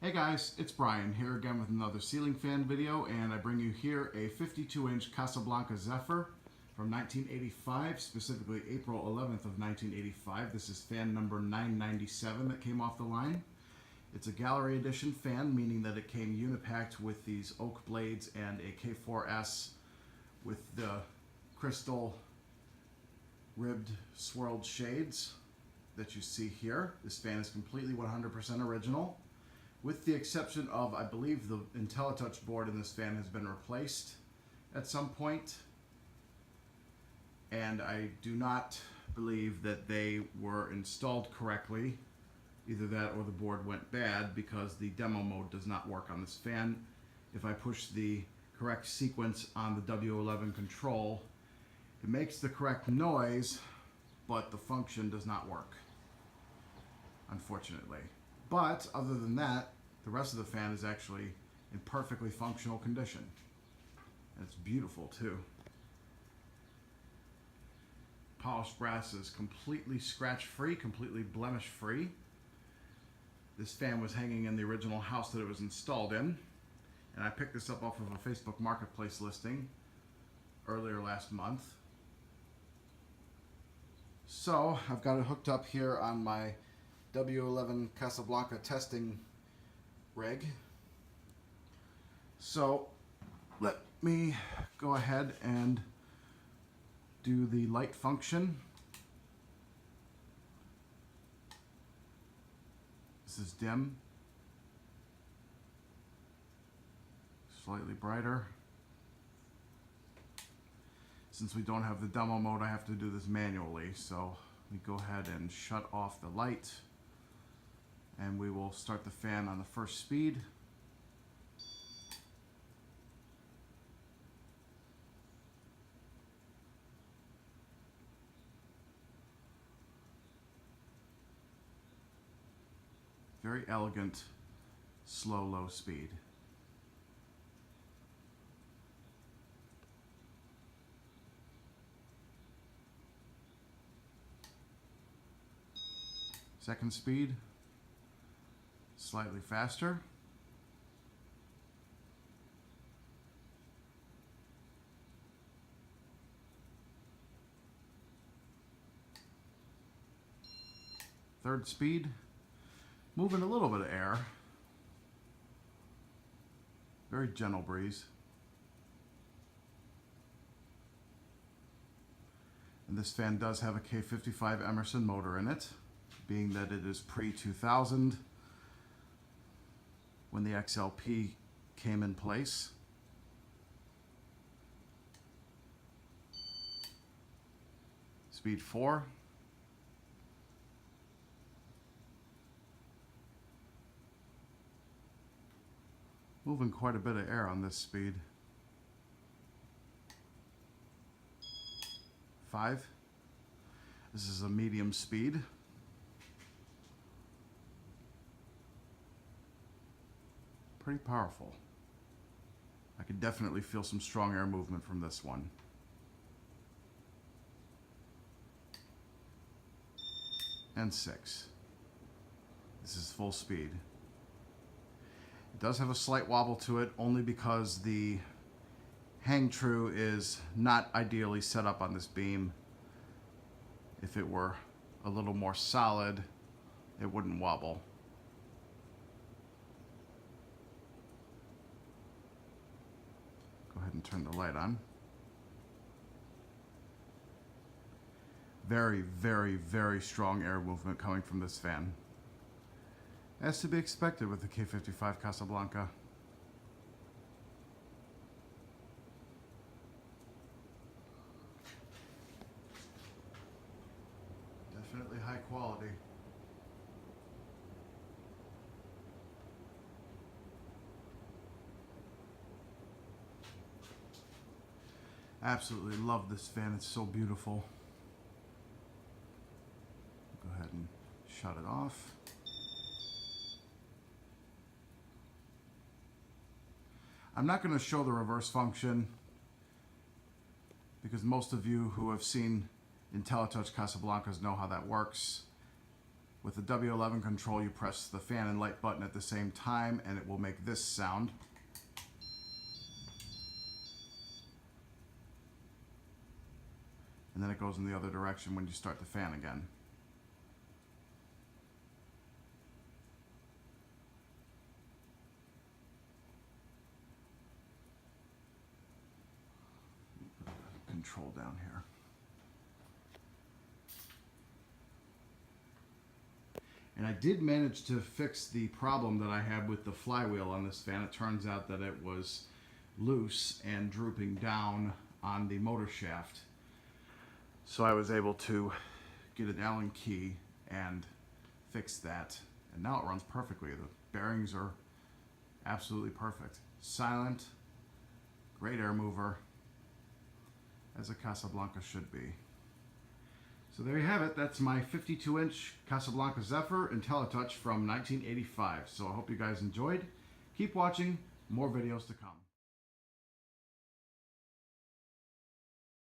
Hey guys, it's Brian here again with another ceiling fan video, and I bring you here a 52-inch Casablanca Zephyr from 1985, specifically April 11th of 1985. This is fan number 997 that came off the line. It's a gallery edition fan, meaning that it came uni-packed with these oak blades and a K4S with the crystal ribbed swirled shades that you see here. This fan is completely 100% original, with the exception of, I believe, the Inteli-Touch board in this fan has been replaced at some point, and I do not believe that they were installed correctly. Either that or the board went bad, because the demo mode does not work on this fan. If I push the correct sequence on the W11 control, it makes the correct noise, but the function does not work, unfortunately. But other than that, the rest of the fan is actually in perfectly functional condition. And it's beautiful too. Polished brass is completely scratch free, completely blemish free. This fan was hanging in the original house that it was installed in, and I picked this up off of a Facebook Marketplace listing earlier last month. So I've got it hooked up here on my W11 Casablanca testing rig. So let me go ahead and do the light function. This is dim, slightly brighter. Since we don't have the demo mode, I have to do this manually, so we go ahead and shut off the light, and we will start the fan on the first speed. Very elegant, slow, low speed. Second speed, slightly faster. Third speed, moving a little bit of air. Very gentle breeze. And this fan does have a K55 Emerson motor in it, being that it is pre-2000 when the XLP came in place. Speed 4. Moving quite a bit of air on this speed. 5. This is a medium speed. Pretty powerful. I could definitely feel some strong air movement from this one. And 6. This is full speed. It does have a slight wobble to it, only because the hang true is not ideally set up on this beam. If it were a little more solid, it wouldn't wobble. Go ahead and turn the light on. Very, very, very strong air movement coming from this fan, as to be expected with the K55 Casablanca. Definitely high quality. Absolutely love this fan. It's so beautiful. Go ahead and shut it off. I'm not going to show the reverse function, because most of you who have seen Inteli-Touch Casablancas know how that works. With the W11 control, you press the fan and light button at the same time, and it will make this sound. And then it goes in the other direction when you start the fan again. Control down here. And I did manage to fix the problem that I had with the flywheel on this fan. It turns out that it was loose and drooping down on the motor shaft. So I was able to get an Allen key and fix that. And now it runs perfectly. The bearings are absolutely perfect. Silent, great air mover, as a Casablanca should be. So there you have it. That's my 52-inch Casablanca Zephyr Inteli-Touch from 1985. So I hope you guys enjoyed. Keep watching. More videos to come.